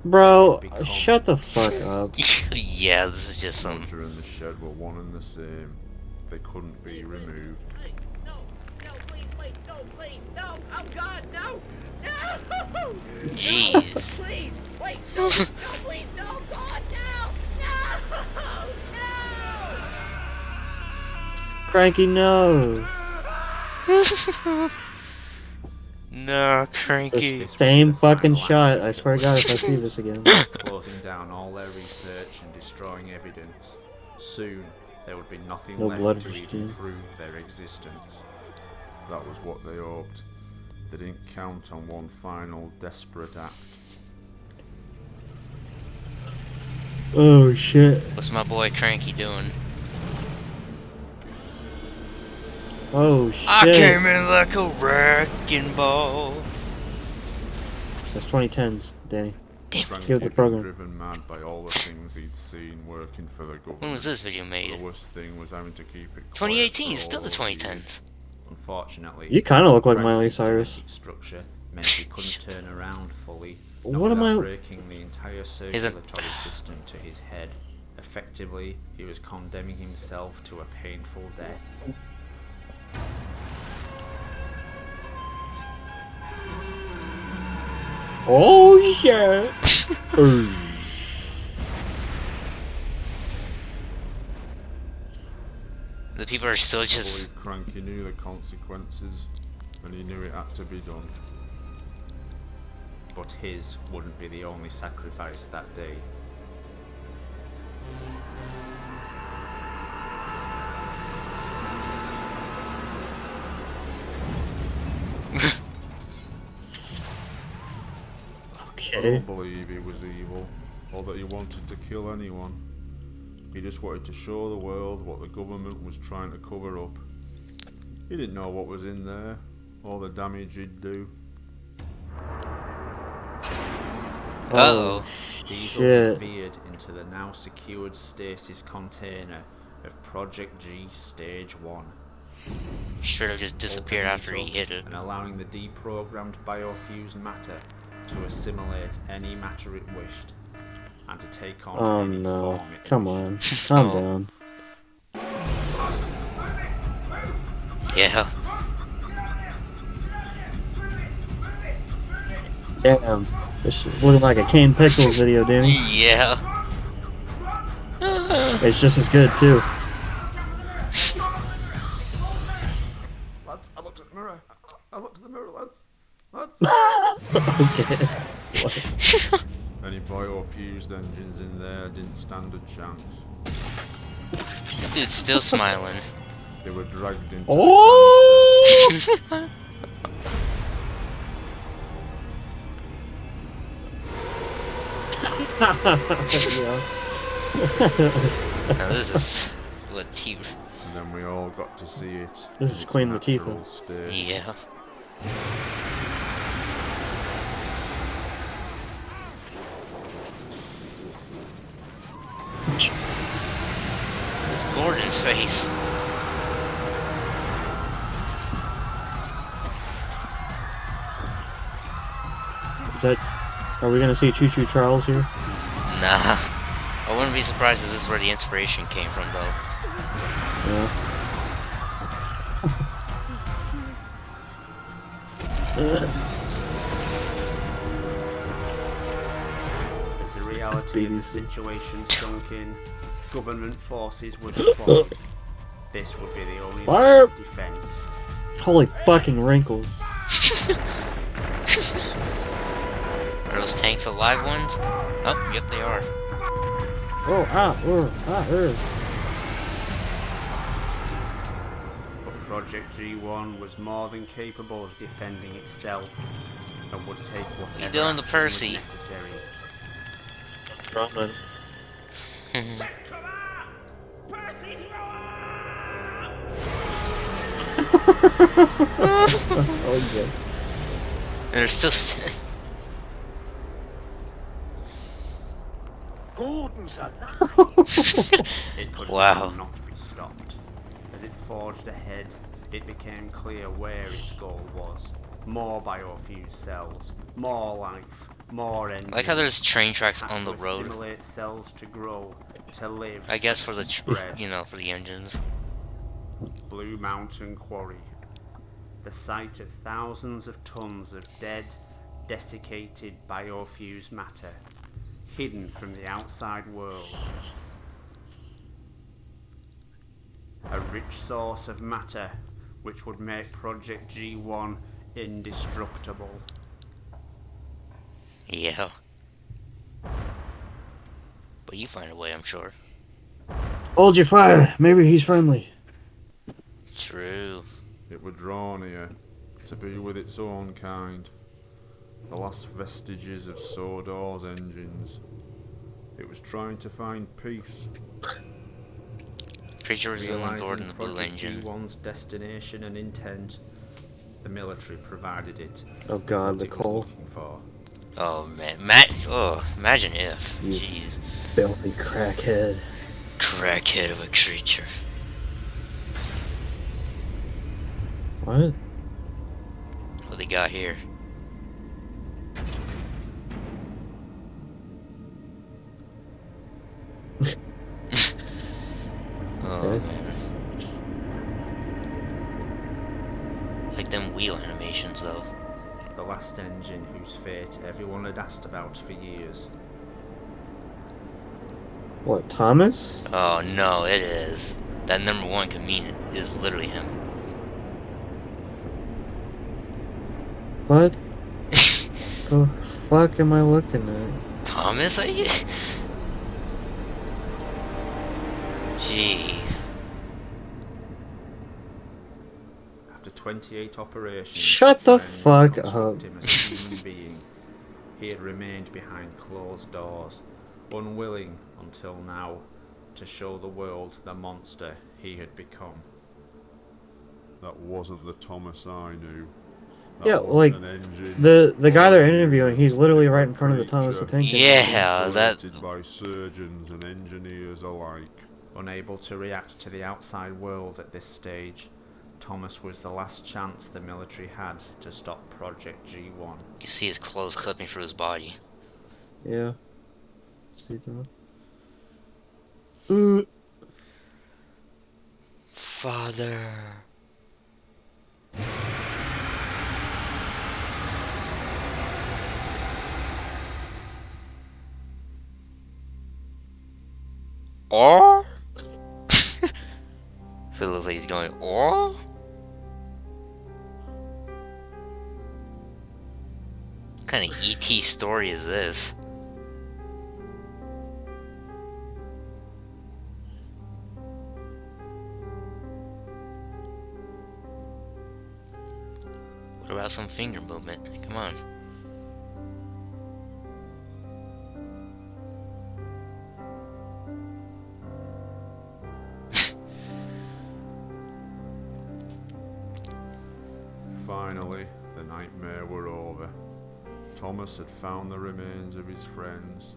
Speaker 2: Bro, shut the fuck up.
Speaker 1: Yeah, this is just some.
Speaker 3: Smudger and the shed were one and the same. They couldn't be removed.
Speaker 12: No, please, wait, no, please, no, oh God, no, no!
Speaker 1: Jeez.
Speaker 12: No, please, wait, no, please, no, God, no, no!
Speaker 2: Cranky nose.
Speaker 1: No, Cranky.
Speaker 2: The same fucking shot. I swear to God, if I see this again.
Speaker 4: Closing down all their research and destroying evidence. Soon, there would be nothing
Speaker 2: No
Speaker 4: left
Speaker 2: blood
Speaker 4: to
Speaker 2: for
Speaker 4: even
Speaker 2: Steve.
Speaker 4: prove their existence.
Speaker 3: That was what they hoped. They didn't count on one final desperate act.
Speaker 2: Oh shit.
Speaker 1: What's my boy Cranky doing?
Speaker 2: Oh shit.
Speaker 1: I came in like a wrecking ball.
Speaker 2: That's 2010s, Danny.
Speaker 3: Frank
Speaker 2: Give the
Speaker 3: had been
Speaker 2: program.
Speaker 3: driven mad by all the things he'd seen working for the government.
Speaker 1: When was this video made?
Speaker 3: The worst thing was having to keep it quiet
Speaker 1: 2018,
Speaker 3: for
Speaker 1: it's still
Speaker 3: all
Speaker 1: the
Speaker 3: those
Speaker 1: 2010s.
Speaker 3: years.
Speaker 4: Unfortunately,
Speaker 2: You kind of look like Miley
Speaker 4: Frankie's
Speaker 2: Cyrus.
Speaker 4: genetic structure meant he couldn't turn around fully, not
Speaker 2: What am
Speaker 4: without
Speaker 2: I-
Speaker 4: breaking the entire circulatory system to his head. Effectively, he was condemning himself to a painful death.
Speaker 2: Oh shit.
Speaker 1: The people are still just.
Speaker 3: Cranky knew the consequences, and he knew it had to be done.
Speaker 4: But his wouldn't be the only sacrifice that day.
Speaker 3: I
Speaker 2: Okay.
Speaker 3: don't believe he was evil, or that he wanted to kill anyone. He just wanted to show the world what the government was trying to cover up. He didn't know what was in there, or the damage he'd do.
Speaker 1: Uh-oh.
Speaker 4: Diesel
Speaker 2: Shit.
Speaker 4: had veered into the now secured stasis container of Project G Stage 1.
Speaker 1: Straight up just disappeared
Speaker 4: Opening
Speaker 1: after he
Speaker 4: up
Speaker 1: hit it.
Speaker 4: and allowing the deprogrammed biofused matter to assimilate any matter it wished, and to take on
Speaker 2: Oh
Speaker 4: any
Speaker 2: no.
Speaker 4: form it
Speaker 2: Come
Speaker 4: wished.
Speaker 2: on. Calm
Speaker 1: Oh.
Speaker 2: down.
Speaker 1: Yeah.
Speaker 2: Damn. This is looking like a Kane Pickles video, Danny.
Speaker 1: Yeah.
Speaker 2: It's just as good, too.
Speaker 3: Lads, I looked at the mirror. I looked at the mirror, lads.
Speaker 2: Okay. What?
Speaker 3: Any biofused engines in there didn't stand a chance.
Speaker 1: This dude's still smiling.
Speaker 3: They were dragged into
Speaker 2: Oh!
Speaker 1: Now this is what T.
Speaker 3: and then we all got to see it.
Speaker 2: This
Speaker 3: in
Speaker 2: is
Speaker 3: its
Speaker 2: Queen
Speaker 3: natural
Speaker 2: Latifah.
Speaker 3: state.
Speaker 1: Yeah. It's Gordon's face.
Speaker 2: Is that... Are we gonna see Choo Choo Charles here?
Speaker 1: Nah. I wouldn't be surprised if this is where the inspiration came from, though.
Speaker 4: As the reality of the situation sunk in, government forces were deployed. This would be the only line of defense.
Speaker 2: Holy fucking wrinkles.
Speaker 1: Are those tanks alive ones? Oh, yep, they are.
Speaker 4: But Project G1 was more than capable of defending itself, and would take whatever
Speaker 1: You doing the
Speaker 4: action was
Speaker 1: Percy?
Speaker 4: necessary.
Speaker 2: Oh, yeah.
Speaker 1: And they're still
Speaker 11: Gordon's alive.
Speaker 4: It could
Speaker 1: Wow.
Speaker 4: not be stopped, as As it forged ahead, it became clear where its goal was. More biofused cells, more life, more engines.
Speaker 1: I like how there's train tracks on the road.
Speaker 4: Assimilate cells to grow, to live.
Speaker 1: I guess for the,
Speaker 4: spread.
Speaker 1: you know, for the engines.
Speaker 4: Blue Mountain Quarry. The site of thousands of tons of dead, desiccated biofused matter, hidden from the outside world. A rich source of matter which would make Project G1 indestructible.
Speaker 1: Yeah. But you find a way, I'm sure.
Speaker 2: Hold your fire. Maybe he's friendly.
Speaker 1: True.
Speaker 3: It were drawn here to be with its own kind. The last vestiges of Sodor's engines. It was trying to find peace.
Speaker 1: Creature resuming aboard in the blue
Speaker 4: Project
Speaker 1: engine.
Speaker 4: G1's destination and intent, the military provided it.
Speaker 2: Oh god, the
Speaker 4: what it was
Speaker 2: coal.
Speaker 4: looking for.
Speaker 1: Oh man, imagine if.
Speaker 2: You
Speaker 1: Jeez.
Speaker 2: filthy crackhead.
Speaker 1: Crackhead of a creature.
Speaker 2: What?
Speaker 1: What they got here? Oh man. Like them wheel animations though.
Speaker 4: The last engine whose fate everyone had asked about for years.
Speaker 2: What, Thomas?
Speaker 1: Oh no, it is. That number one can mean it is literally him.
Speaker 2: What? The fuck am I looking at?
Speaker 1: Thomas, are you? Gee.
Speaker 4: After 28 operations,
Speaker 2: Shut
Speaker 4: to
Speaker 2: the
Speaker 4: try and
Speaker 2: fuck
Speaker 4: reconstruct
Speaker 2: up.
Speaker 4: him as a human being, he had remained behind closed doors, unwilling until now to show the world the monster he had become.
Speaker 3: That wasn't the Thomas I knew. That
Speaker 2: Yeah,
Speaker 3: wasn't
Speaker 2: like
Speaker 3: an engine.
Speaker 2: the guy they're interviewing, he's literally right in front of the Thomas the Tank Engine.
Speaker 1: Yeah, that.
Speaker 3: Operated by surgeons and engineers alike.
Speaker 4: Unable to react to the outside world at this stage, Thomas was the last chance the military had to stop Project G1.
Speaker 1: You see his clothes clipping through his body.
Speaker 2: Yeah. See that?
Speaker 1: Father. Or? So it looks like he's going, or? What kind of ET story is this? What about some finger movement? Come on.
Speaker 3: Finally, the nightmare were over. Thomas had found the remains of his friends.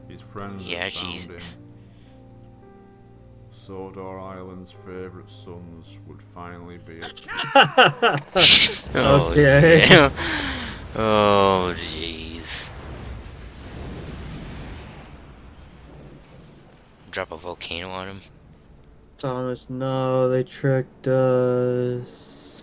Speaker 3: His friends had found him. Sodor Island's favourite sons would finally be a
Speaker 1: Oh,
Speaker 2: okay.
Speaker 1: yeah. Oh, jeez. Drop a volcano on him.
Speaker 2: Thomas, no, they tricked us.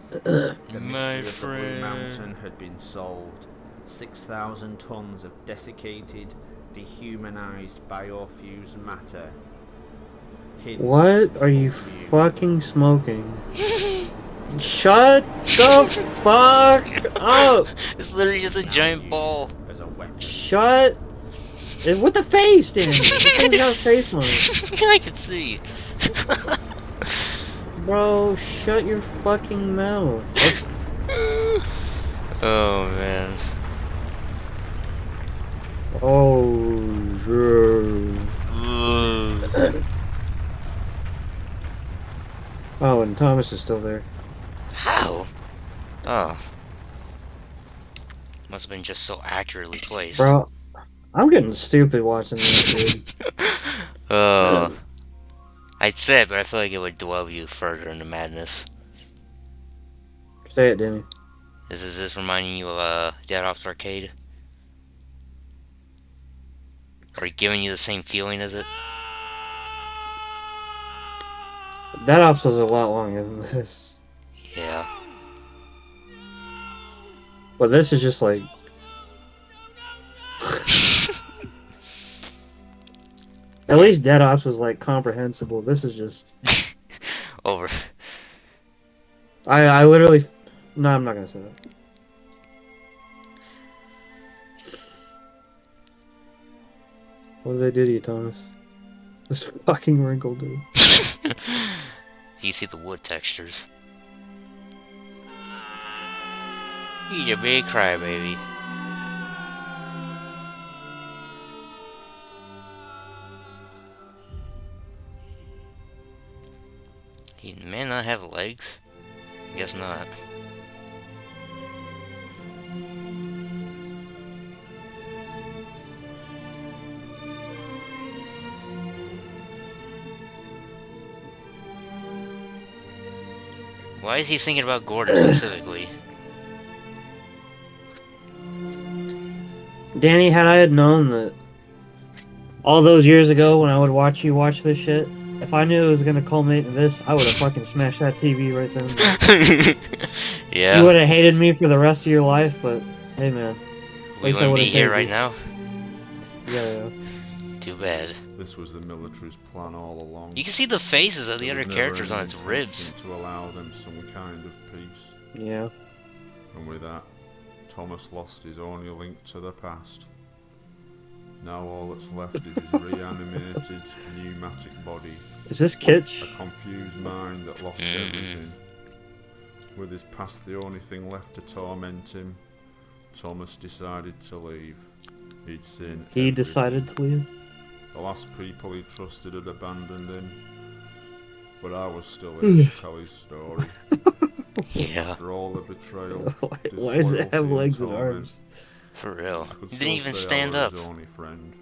Speaker 4: The
Speaker 1: My
Speaker 4: mystery of the Blue
Speaker 1: friend.
Speaker 4: Mountain had been solved. 6,000 tons of desiccated, dehumanized biofused matter. Hidden
Speaker 2: What are you
Speaker 4: from view.
Speaker 2: fucking smoking? Shut the fuck up!
Speaker 1: It's literally just a
Speaker 4: Now
Speaker 1: giant
Speaker 4: used
Speaker 1: ball.
Speaker 4: as a weapon.
Speaker 2: Shut. With the face, Dan. The thing's got face on it.
Speaker 1: I can see.
Speaker 2: Bro, shut your fucking mouth.
Speaker 1: Oh man.
Speaker 2: Oh, sure. Oh, and Thomas is still there.
Speaker 1: How? Oh. Must have been just so accurately placed.
Speaker 2: Bro, I'm getting stupid watching this, dude.
Speaker 1: I'd say it, but I feel like it would delve you further into madness.
Speaker 2: Say it, Danny.
Speaker 1: Is this reminding you of Dead Ops Arcade? Or giving you the same feeling as it?
Speaker 2: Dead Ops was a lot longer than this.
Speaker 1: Yeah.
Speaker 2: But this is just like... At least Dead Ops was like comprehensible. This is just...
Speaker 1: Over.
Speaker 2: I literally... No, I'm not gonna say that. What did they do to you, Thomas? This fucking wrinkle, dude.
Speaker 1: You see the wood textures. You're a big crybaby. He may not have legs. Guess not. Why is he thinking about Gordon specifically?
Speaker 2: Danny, had I had known that all those years ago when I would watch you watch this shit, if I knew it was gonna culminate in this, I would have fucking smashed that TV right then.
Speaker 1: Yeah.
Speaker 2: You would have hated me for the rest of your life, but hey, man.
Speaker 1: We wouldn't be here right now.
Speaker 2: Yeah.
Speaker 1: Too bad.
Speaker 3: This was the military's plan all along.
Speaker 1: You can see the faces of the
Speaker 3: There
Speaker 1: other
Speaker 3: was
Speaker 1: characters
Speaker 3: never
Speaker 1: on
Speaker 3: any
Speaker 1: its ribs.
Speaker 3: intention to allow them some kind of peace.
Speaker 2: Yeah.
Speaker 3: And with that, Thomas lost his only link to the past. Now all that's left is his reanimated pneumatic body.
Speaker 2: Is this kitsch?
Speaker 3: A confused mind that lost everything. With his past the only thing left to torment him, Thomas decided to leave. He'd seen
Speaker 2: He decided to leave?
Speaker 3: The last people he trusted had abandoned him. But I was still here to tell his story.
Speaker 1: Yeah.
Speaker 3: After all the betrayal,
Speaker 2: Why does it have
Speaker 3: disloyalty
Speaker 2: legs and
Speaker 3: torment,
Speaker 2: arms?
Speaker 1: For real.
Speaker 3: I could
Speaker 1: He
Speaker 3: still
Speaker 1: didn't even
Speaker 3: say I
Speaker 1: stand
Speaker 3: was
Speaker 1: up.
Speaker 3: his only friend.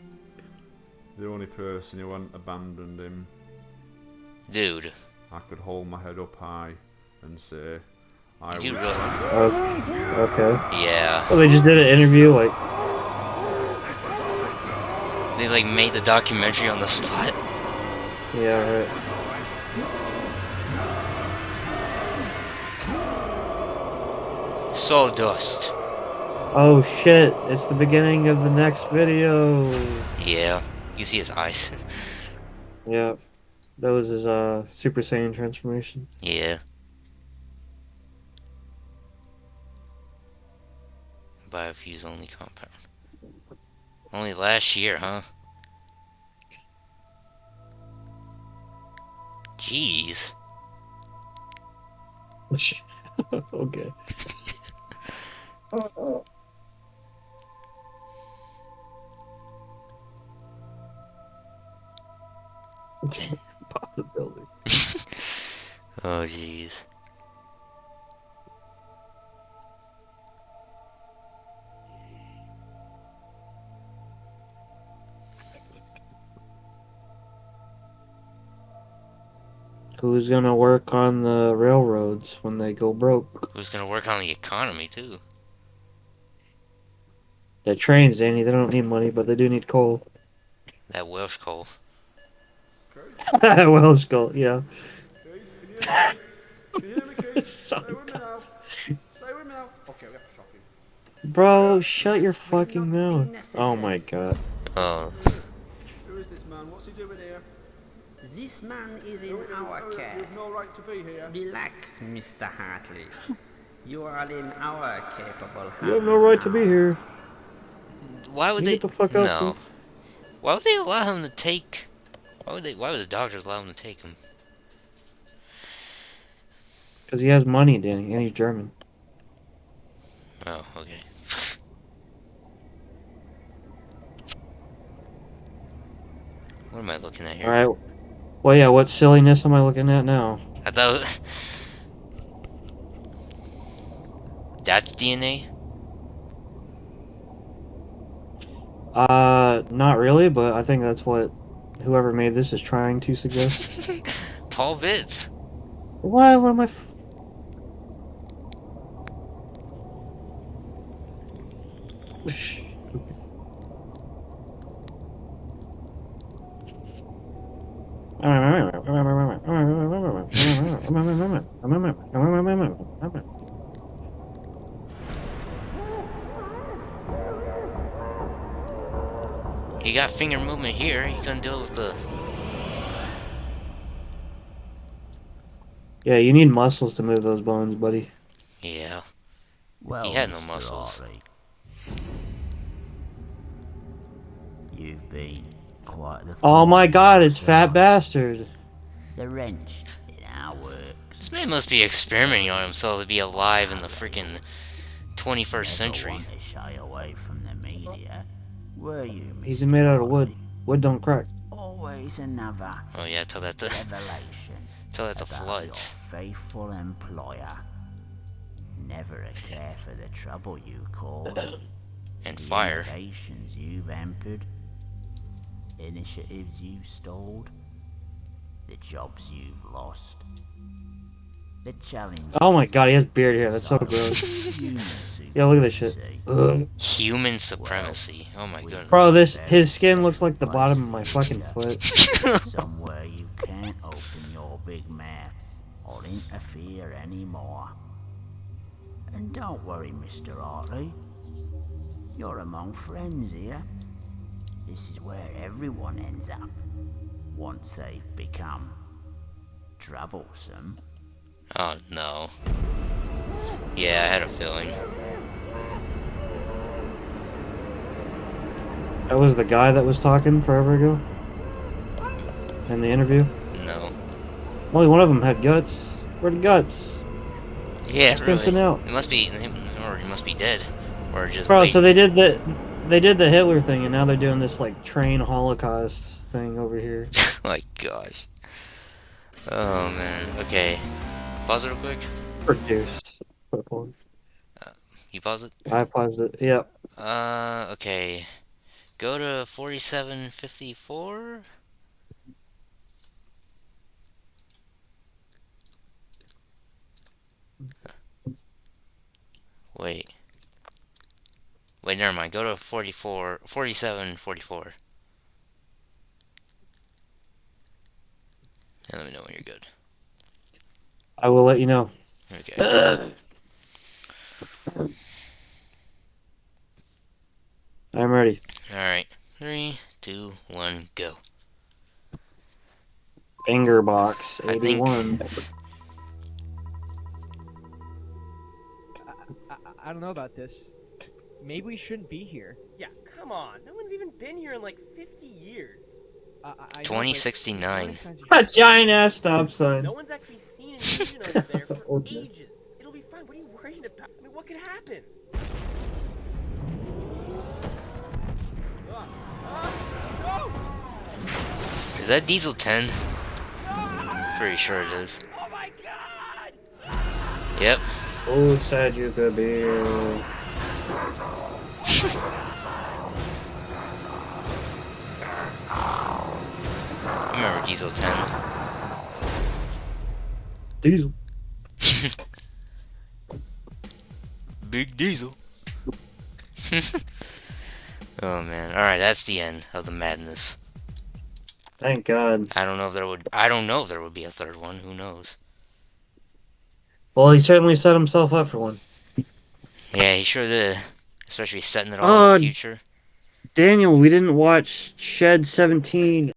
Speaker 3: The only person who hadn't abandoned him.
Speaker 1: Dude.
Speaker 3: I could hold my head up high and say, I
Speaker 1: You
Speaker 3: was
Speaker 1: really?
Speaker 2: Okay.
Speaker 1: Yeah.
Speaker 2: Oh, they just did an interview, like...
Speaker 1: They like made the documentary on the spot.
Speaker 2: Yeah, right.
Speaker 1: Sawdust.
Speaker 2: Oh shit, it's the beginning of the next video.
Speaker 1: Yeah. You see his eyes.
Speaker 2: Yeah. That was his Super Saiyan transformation.
Speaker 1: Yeah. Biofuse only compound. Only last year, huh? Jeez.
Speaker 2: Okay. Pop the building.
Speaker 1: Oh, jeez.
Speaker 2: Who's gonna work on the railroads when they go broke?
Speaker 1: Who's gonna work on the economy, too?
Speaker 2: The trains, Danny, they don't need money, but they do need coal.
Speaker 1: That Welsh coal.
Speaker 2: Welsh coal, yeah. Bro, shut your fucking mouth. Oh my god.
Speaker 1: Oh.
Speaker 4: Who is this man? What's he doing here?
Speaker 8: This man is in our care.
Speaker 4: You have no right to be here.
Speaker 8: Relax, Mr. Hartley. You are in our capable hands.
Speaker 2: You have no right to be here.
Speaker 1: Why would
Speaker 2: You
Speaker 1: they?
Speaker 2: get the fuck out,
Speaker 1: No.
Speaker 2: please.
Speaker 1: Why would they allow him to take? Why would the doctors allow him to take him?
Speaker 2: Because he has money, Danny, and he's German.
Speaker 1: Oh, okay. What am I looking at here?
Speaker 2: Alright. Well, yeah, what silliness am I looking at now?
Speaker 1: I thought that's DNA.
Speaker 2: Not really, but I think that's what whoever made this is trying to suggest.
Speaker 1: PaulVids.
Speaker 2: Why? What am I?
Speaker 1: You got finger movement here. You can deal with the.
Speaker 2: Yeah, you need muscles to move those bones, buddy.
Speaker 1: Yeah.
Speaker 11: Well,
Speaker 1: He had no
Speaker 11: Mr.
Speaker 1: muscles.
Speaker 11: Hartley, you've been quite the
Speaker 2: Oh my
Speaker 11: fool
Speaker 2: god, it's Fat
Speaker 11: yourself.
Speaker 2: Bastard.
Speaker 11: The wrench in our works.
Speaker 1: This man must be experimenting on himself to be alive in the freaking 21st century.
Speaker 11: Want to shy away from the media, were you, Mr.
Speaker 2: He's made out of wood. Wood don't crack.
Speaker 11: Always another
Speaker 1: Oh yeah, tell that to
Speaker 11: revelation
Speaker 1: tell that to
Speaker 11: about
Speaker 1: Floods.
Speaker 11: your faithful employer. Never a care for the trouble you caused.
Speaker 1: And
Speaker 11: the
Speaker 1: fire.
Speaker 11: innovations you've hampered. Initiatives you've stalled. The jobs you've lost. The challenge.
Speaker 2: Oh my god, he has beard hair. That's so gross. Yeah, look at this shit. Ugh.
Speaker 1: Human supremacy. Oh my goodness.
Speaker 2: Bro, his skin looks like the bottom of my fucking foot.
Speaker 11: Somewhere you can't open your big mouth or interfere anymore. And don't worry, Mr. Hartley. You're among friends here. This is where everyone ends up once they've become troublesome.
Speaker 1: Oh no. Yeah, I had a feeling.
Speaker 2: That was the guy that was talking forever ago? In the interview?
Speaker 1: No.
Speaker 2: Only one of them had guts. Where the guts?
Speaker 1: Yeah,
Speaker 2: It's
Speaker 1: really.
Speaker 2: pimping out.
Speaker 1: It must be, or he must be dead, or just.
Speaker 2: Bro,
Speaker 1: waiting.
Speaker 2: so they did the Hitler thing, and now they're doing this like train Holocaust thing over here.
Speaker 1: My gosh. Oh man. Okay. Pause it real quick.
Speaker 2: Produced.
Speaker 1: You pause it?
Speaker 2: I paused it. Yep.
Speaker 1: Okay. Go to 4754. Wait. Wait, never mind. Go to 4744. And let me know when you're good.
Speaker 2: I will let you know.
Speaker 1: Okay.
Speaker 2: I'm ready.
Speaker 1: Alright. 3, 2, 1, go.
Speaker 2: Finger box 81.
Speaker 14: I don't know about this. Maybe we shouldn't be here.
Speaker 15: Yeah, come on. No one's even been here in like 50 years.
Speaker 1: 2069.
Speaker 2: A giant ass stop sign.
Speaker 15: No one's actually seen an engine over there for ages. It'll be fine. What are you worried about? I mean, what could happen?
Speaker 1: Is that Diesel 10? Pretty sure it is.
Speaker 15: Oh my god!
Speaker 1: Yep.
Speaker 2: Who said you could be?
Speaker 1: I remember Diesel 10.
Speaker 2: Diesel.
Speaker 1: Big Diesel. Oh man. Alright, that's the end of the madness.
Speaker 2: Thank God.
Speaker 1: I don't know if there would be a third one. Who knows?
Speaker 2: Well, he certainly set himself up for one.
Speaker 1: Yeah, he sure did. Especially setting it all in the future.
Speaker 2: Daniel, we didn't watch Shed 17.